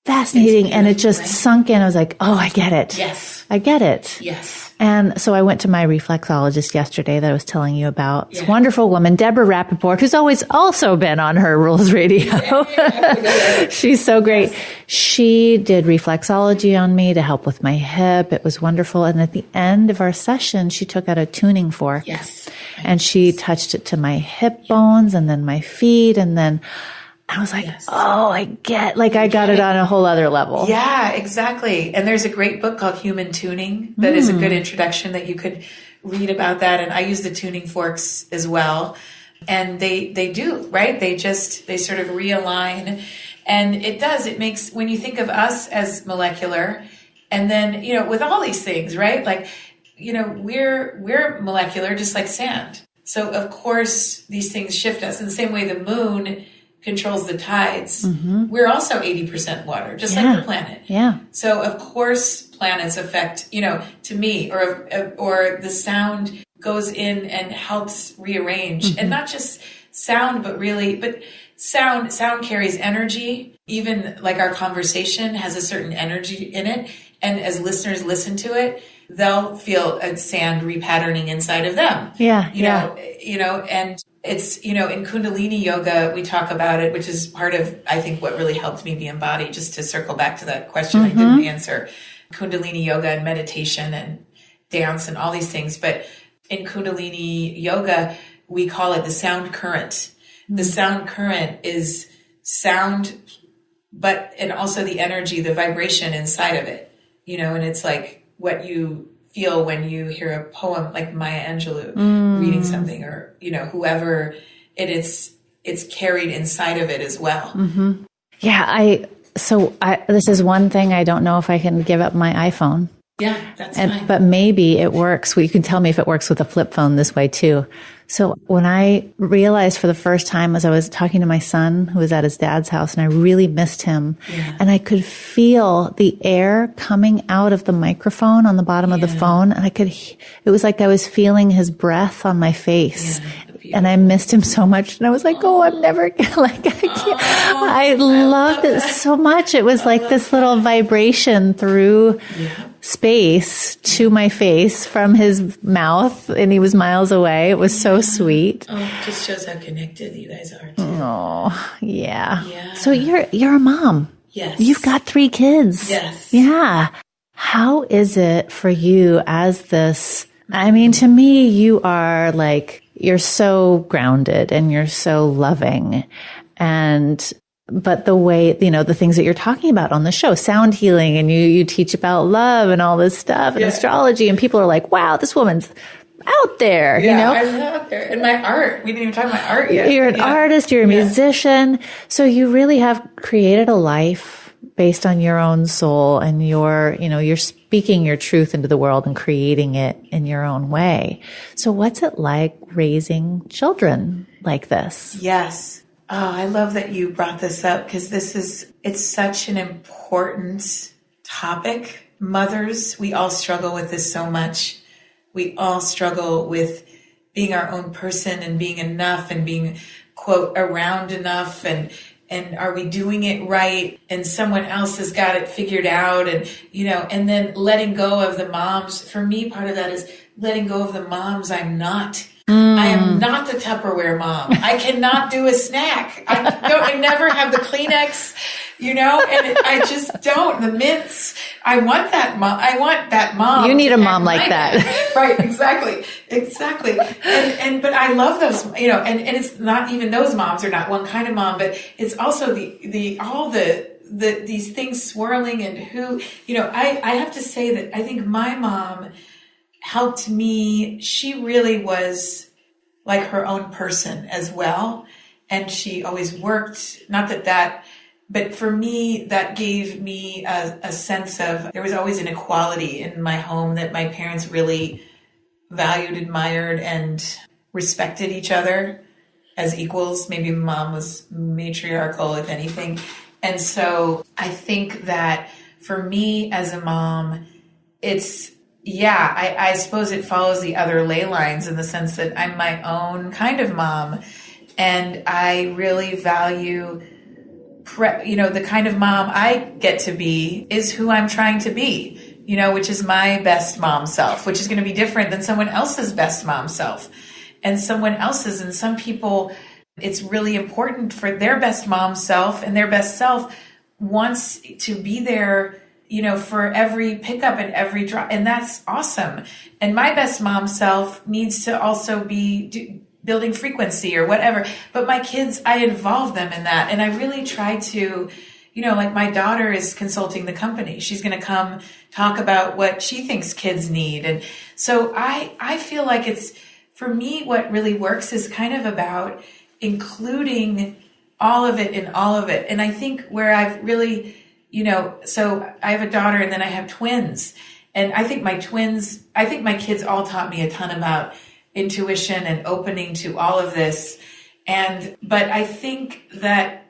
[SPEAKER 2] fascinating. And it just sunk in. I was like, oh, I get it.
[SPEAKER 3] Yes.
[SPEAKER 2] I get it.
[SPEAKER 3] Yes.
[SPEAKER 2] And so I went to my reflexologist yesterday that I was telling you about. This wonderful woman, Deborah Rappaport, who's always also been on Her Rules Radio. She's so great. Yes. She did reflexology on me to help with my hip. It was wonderful. And at the end of our session, she took out a tuning fork.
[SPEAKER 3] Yes.
[SPEAKER 2] And she touched it to my hip bones and then my feet. And then I was like, oh, I got it on a whole other level.
[SPEAKER 3] Yeah, exactly. And there's a great book called Human Tuning that is a good introduction that you could read about that. And I use the tuning forks as well. And they do, right? They sort of realign. And it makes, when you think of us as molecular, and then, with all these things, right? Like, we're molecular, just like sand. So of course these things shift us in the same way the moon controls the tides. We're also 80% water, just like the planet.
[SPEAKER 2] Yeah.
[SPEAKER 3] So of course planets affect, to me, or the sound goes in and helps rearrange, and not just sound, but sound carries energy. Even like our conversation has a certain energy in it. And as listeners listen to it, they'll feel a sand repatterning inside of them.
[SPEAKER 2] Yeah.
[SPEAKER 3] And it's, in Kundalini yoga, we talk about it, which is part of, I think, what really helped me be embodied, just to circle back to that question I didn't answer. Kundalini yoga and meditation and dance and all these things. But in Kundalini yoga, we call it the sound current. The sound current is sound, and also the energy, the vibration inside of it, and it's like what you feel when you hear a poem like Maya Angelou reading something, or, whoever it is, it's carried inside of it as well.
[SPEAKER 2] Yeah. This is one thing I don't know if I can give up my iPhone.
[SPEAKER 3] Yeah, that's fine.
[SPEAKER 2] But maybe it works. Well, you can tell me if it works with a flip phone this way too. So when I realized for the first time, as I was talking to my son who was at his dad's house, and I really missed him, and I could feel the air coming out of the microphone on the bottom of the phone. And it was like I was feeling his breath on my face. And I missed him so much. And I was like, I'm never I can't. I loved it so much. It was like this little vibration through space to my face from his mouth, and he was miles away. It was so sweet.
[SPEAKER 3] Oh, it just shows how connected you guys are too.
[SPEAKER 2] Oh, yeah. So you're a mom.
[SPEAKER 3] Yes.
[SPEAKER 2] You've got 3 kids.
[SPEAKER 3] Yes.
[SPEAKER 2] Yeah. How is it for you as this? I mean, to me, you are like, you're so grounded and you're so loving. But the way, the things that you're talking about on the show, sound healing, and you teach about love and all this stuff and astrology, and people are like, wow, this woman's out there,
[SPEAKER 3] I'm out there. And my art, we didn't even talk about art yet.
[SPEAKER 2] You're an artist, you're a musician. So you really have created a life based on your own soul, and you're speaking your truth into the world and creating it in your own way. So what's it like raising children like this?
[SPEAKER 3] Yes. Oh, I love that you brought this up, because it's such an important topic. mothers, we all struggle with this so much. We all struggle with being our own person and being enough and being, quote, around enough, and are we doing it right? And someone else has got it figured out, and, and then letting go of the moms. For me, part of that is letting go of the moms I'm not. I am not the Tupperware mom. I cannot do a snack. I never have the Kleenex, and I just don't. The mints. I want that mom. I want that mom.
[SPEAKER 2] You need a mom like that.
[SPEAKER 3] Right. Exactly. But I love those, and it's not even those moms are not one kind of mom, but it's also these things swirling, and who, I have to say that I think my mom helped me. She really was like her own person as well. And she always worked, but for me, that gave me a sense of, there was always an equality in my home, that my parents really valued, admired, and respected each other as equals. Maybe mom was matriarchal, if anything. And so I think that for me as a mom, I suppose it follows the other ley lines, in the sense that I'm my own kind of mom. And I really value, the kind of mom I get to be is who I'm trying to be, which is my best mom self, which is going to be different than someone else's best mom self and someone else's. And some people, it's really important for their best mom self, and their best self wants to be there, for every pickup and every drop. And that's awesome. And my best mom self needs to also be building frequency or whatever. But my kids, I involve them in that. And I really try to, like my daughter is consulting the company. She's going to come talk about what she thinks kids need. And so I feel like it's, for me, what really works is kind of about including all of it in all of it. And I think where I've really, so I have a daughter and then I have twins. And I think my kids all taught me a ton about intuition and opening to all of this. But I think that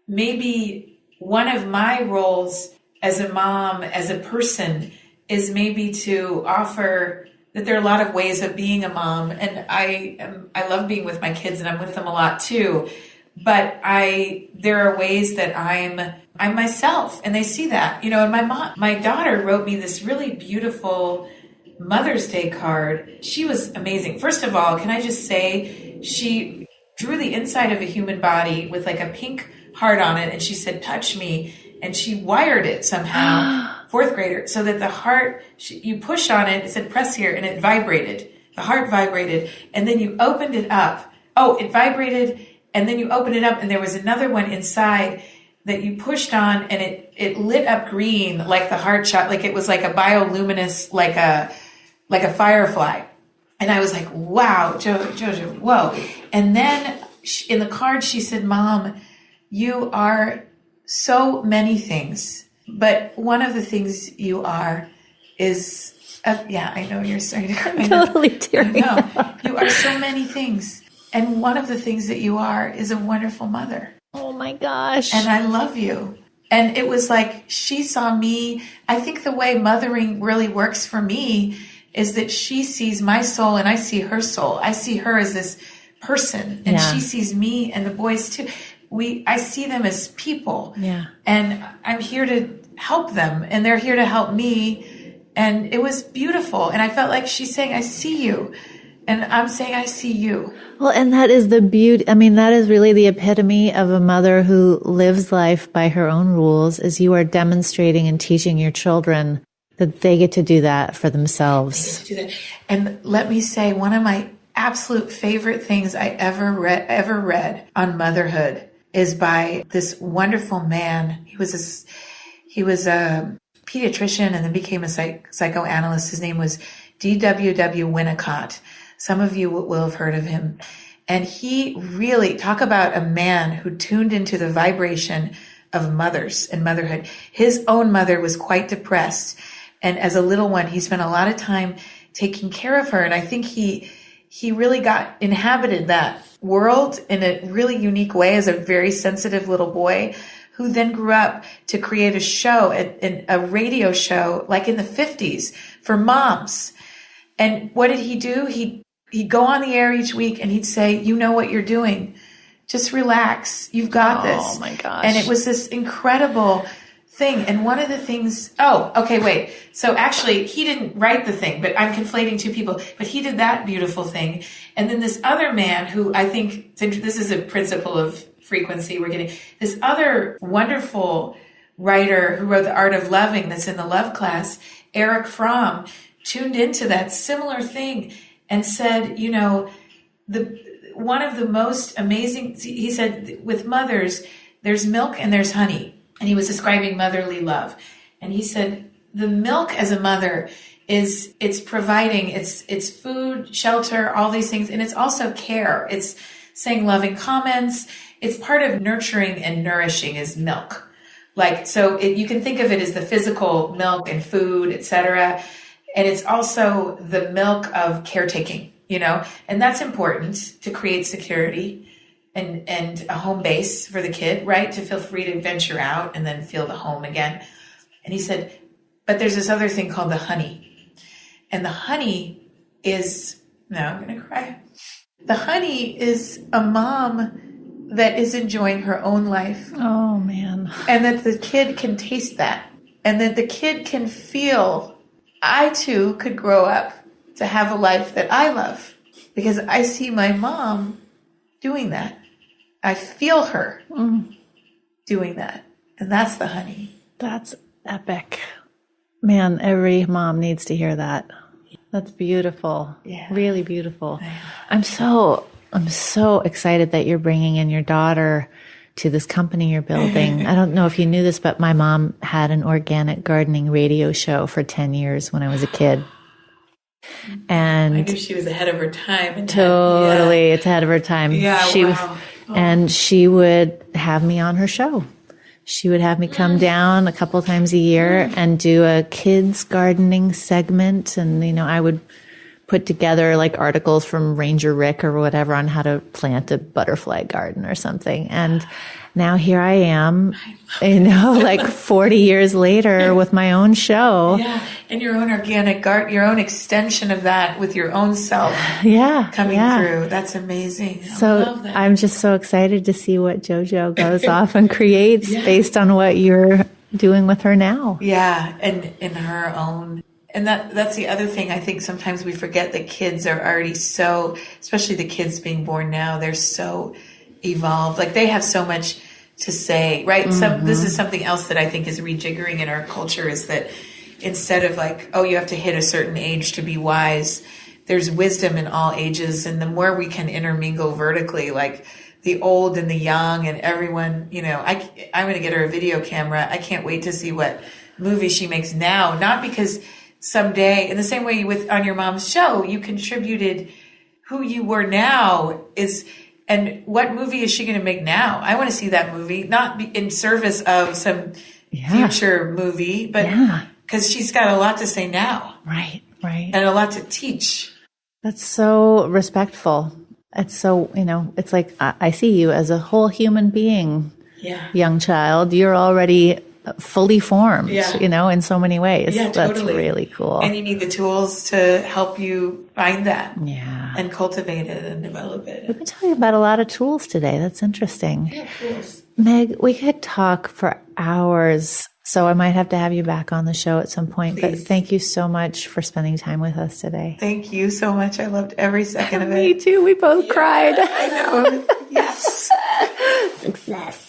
[SPEAKER 3] maybe one of my roles as a mom, as a person, is maybe to offer that there are a lot of ways of being a mom. And I love being with my kids, and I'm with them a lot too. But there are ways that I'm myself, and they see that, and my daughter wrote me this really beautiful Mother's Day card. She was amazing. First of all, can I just say, she drew the inside of a human body with like a pink heart on it, and she said, "Touch me," and she wired it somehow, fourth grader, so that the heart, you push on it, it said press here, and it vibrated. The heart vibrated, and then you opened it up. Oh, it vibrated, and then you opened it up, and there was another one inside that you pushed on, and it lit up green, like the heart shot, like it was like a bioluminescence, like a firefly. And I was like, wow, Jojo, whoa. And then in the card, she said, "Mom, you are so many things, but one of the things you are is," I know you're starting to cry.
[SPEAKER 2] I'm totally tearing up.
[SPEAKER 3] You are so many things. And one of the things that you are is a wonderful mother.
[SPEAKER 2] Oh my gosh.
[SPEAKER 3] And I love you. And it was like, she saw me. I think the way mothering really works for me is that she sees my soul and I see her soul. I see her as this person, and she sees me and the boys too. I see them as people. Yeah. And I'm here to help them, and they're here to help me. And it was beautiful. And I felt like she's saying, "I see you." And I'm saying, "I see you."
[SPEAKER 2] Well, and that is the beauty. I mean, that is really the epitome of a mother who lives life by her own rules, is you are demonstrating and teaching your children that they get to do that for themselves.
[SPEAKER 3] They get to do that. And let me say, one of my absolute favorite things I ever read on motherhood is by this wonderful man. He was a pediatrician and then became a psychoanalyst. His name was D.W.W. Winnicott. Some of you will have heard of him. And he really, talk about a man who tuned into the vibration of mothers and motherhood. His own mother was quite depressed. And as a little one, he spent a lot of time taking care of her. And I think he really inhabited that world in a really unique way as a very sensitive little boy who then grew up to create a show, a radio show, like in the 50s for moms. And what did he do? He'd go on the air each week and he'd say, you know what you're doing. Just relax. You've got this.
[SPEAKER 2] Oh my gosh.
[SPEAKER 3] And it was this incredible thing. And one of the things, wait. So actually he didn't write the thing, but I'm conflating two people, but he did that beautiful thing. And then this other man who I think, this is a principle of frequency we're getting, this other wonderful writer who wrote The Art of Loving that's in the Love class, Eric Fromm, tuned into that similar thing and said, you know, one of the most amazing, he said, with mothers, there's milk and there's honey. And he was describing motherly love. And he said, the milk as a mother it's providing, it's food, shelter, all these things. And it's also care. It's saying loving comments. It's part of nurturing and nourishing is milk. Like, so you can think of it as the physical milk and food, etc. And it's also the milk of caretaking, you know, and that's important to create security and a home base for the kid, right? To feel free to venture out and then feel the home again. And he said, but there's this other thing called the honey. And the honey is, no, I'm going to cry. The honey is a mom that is enjoying her own life.
[SPEAKER 2] Oh, man.
[SPEAKER 3] And that the kid can taste that. And that the kid can feel, I too could grow up to have a life that I love. Because I see my mom doing that. I feel her doing that. And that's the honey.
[SPEAKER 2] That's epic. Man, every mom needs to hear that. That's beautiful.
[SPEAKER 3] Yeah.
[SPEAKER 2] Really beautiful. I'm so excited that you're bringing in your daughter to this company you're building. I don't know if you knew this, but my mom had an organic gardening radio show for 10 years when I was a kid. And
[SPEAKER 3] I knew she was ahead of her time.
[SPEAKER 2] Totally. It's ahead of her time.
[SPEAKER 3] Yeah,
[SPEAKER 2] she was, and she would have me on her show. She would have me come down a couple times a year and do a kids gardening segment. And, you know, I would put together like articles from Ranger Rick or whatever on how to plant a butterfly garden or something. And now here I am, you know, like 40 years later with my own show.
[SPEAKER 3] Yeah. And your own organic garden, your own extension of that with your own self.
[SPEAKER 2] Yeah.
[SPEAKER 3] Coming through. That's amazing.
[SPEAKER 2] So
[SPEAKER 3] I love that.
[SPEAKER 2] I'm just so excited to see what JoJo goes off and creates based on what you're doing with her now.
[SPEAKER 3] Yeah. And in her own. And that's the other thing. I think sometimes we forget that kids are already so, especially the kids being born now, they're so evolved. Like they have so much to say, right? Mm-hmm. This is something else that I think is rejiggering in our culture is that instead of like, oh, you have to hit a certain age to be wise, there's wisdom in all ages. And the more we can intermingle vertically, like the old and the young and everyone, you know, I'm going to get her a video camera. I can't wait to see what movie she makes now. Not because someday, in the same way on your mom's show, you contributed who you were now and what movie is she going to make now? I want to see that movie, not in service of some future movie, but because she's got a lot to say now.
[SPEAKER 2] Right.
[SPEAKER 3] And a lot to teach.
[SPEAKER 2] That's so respectful. It's so, you know, it's like I see you as a whole human being, young child. You're already fully formed, you know, in so many ways.
[SPEAKER 3] Yeah,
[SPEAKER 2] That's
[SPEAKER 3] totally.
[SPEAKER 2] really cool.
[SPEAKER 3] And you need the tools to help you find that.
[SPEAKER 2] Yeah.
[SPEAKER 3] And cultivate it and develop it.
[SPEAKER 2] We've been talking about a lot of tools today. That's interesting.
[SPEAKER 3] Yeah, tools.
[SPEAKER 2] Meg, we could talk for hours, so I might have to have you back on the show at some point.
[SPEAKER 3] Please.
[SPEAKER 2] But thank you so much for spending time with us today.
[SPEAKER 3] Thanit you so much. I loved every second of it.
[SPEAKER 2] Me too. We both cried.
[SPEAKER 3] I know. Yes.
[SPEAKER 2] Success.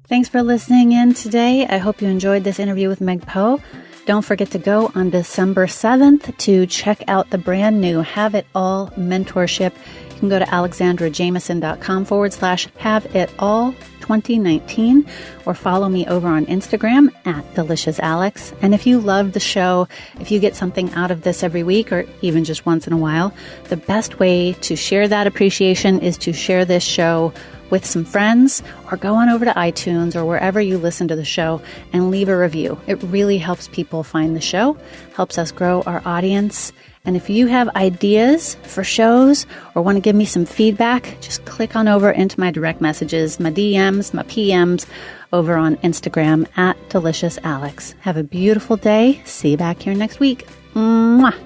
[SPEAKER 2] Thanks for listening in today. I hope you enjoyed this interview with Meg Poe. Don't forget to go on December 7th to check out the brand new Have It All mentorship. You can go to alexandrajameson.com/haveitall2019 or follow me over on Instagram @deliciousalex. And if you love the show, if you get something out of this every week or even just once in a while, the best way to share that appreciation is to share this show with some friends or go on over to iTunes or wherever you listen to the show and leave a review. It really helps people find the show, helps us grow our audience, And if you have ideas for shows or want to give me some feedback, just click on over into my direct messages, my DMs, my PMs over on Instagram @DeliciousAlex. Have a beautiful day. See you back here next week. Mwah.